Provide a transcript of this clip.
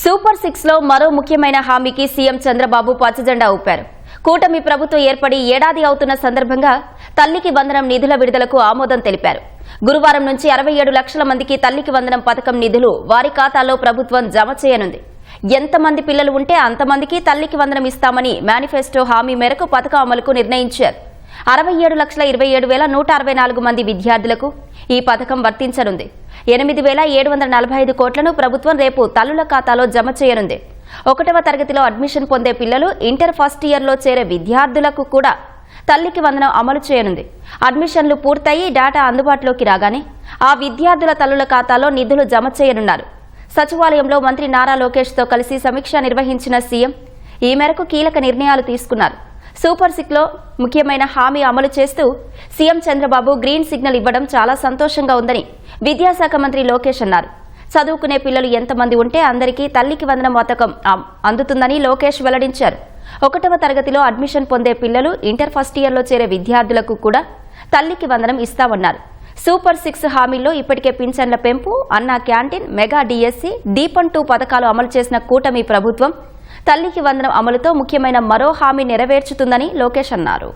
Super 6 లో మరో ముఖ్యమైన హామీకి సీఎం చంద్రబాబు పచ్చజెండా ఊపారు. కూటమి ప్రభుత్వం ఏర్పడి ఏడాది అవుతున్న సందర్భంగా తల్లికి వందనం నిధుల విడుదలకు ఆమోదం తెలిపారు. గురువారం నుంచి 67 లక్షల మందికి తల్లికి వందనం పథకం నిధులు వారి ఖాతాలో ప్రభుత్వం జమ చేయనుంది. ఎంతమంది పిల్లలు ఉంటే అంతమందికి తల్లికి వందనం ఇస్తామని మేనిఫెస్టో హామీ మేరకు పథకం అమలుకు నిర్ణయించారు. 67,27,164 మంది విద్యార్థులకు ఈ పథకం వర్తించనుంది. 8,745 కోట్లను ప్రభుత్వం రేపు తల్లుల ఖాతాలో జమ చేయనుంది. 1వ తరగతిలో అడ్మిషన్ పొందే పిల్లలు, ఇంటర్ ఫస్ట్ ఇయర్లో చేరే విద్యార్థులకు కూడా తల్లికి వందనం అమలు చేయనుంది. అడ్మిషన్లు పూర్తయి డేటా అందుబాటులోకి రాగానే ఆ విద్యార్థుల తల్లుల ఖాతాలో నిధులు జమ చేయనున్నారు. సచివాలయంలో మంత్రి నారా లోకేష్తో కలిసి సమీక్ష నిర్వహించిన సీఎం ఈ మేరకు కీలక నిర్ణయాలు తీసుకున్నారు. సూపర్ 6 లో ముఖ్యమైన హామీ అమలు చేస్తూ సీఎం చంద్రబాబు గ్రీన్ సిగ్నల్ ఇవ్వడం చాలా సంతోషంగా ఉందని విద్యాశాఖ మంత్రి లోకేష్ అన్నారు. చదువుకునే పిల్లలు ఎంతమంది ఉంటే అందరికీ తల్లికి వందనం పథకం అందుతుందని లోకేష్ వెల్లడించారు. 1వ తరగతిలో అడ్మిషన్ పొందే పిల్లలు, ఇంటర్ ఫస్ట్ ఇయర్లో చేరే విద్యార్థులకు కూడా తల్లికి వందనం ఇస్తామన్నారు. సూపర్ 6 హామీల్లో ఇప్పటికే పింఛన్ల పెంపు, అన్నా క్యాంటీన్, మెగా డిఎస్సి, దీపం 2 పథకాలు అమలు చేసిన కూటమి ప్రభుత్వం తల్లికి వందనం అమలుతో ముఖ్యమైన మరో హామీ నెరవేర్చుతుందని లోకేష్ అన్నారు.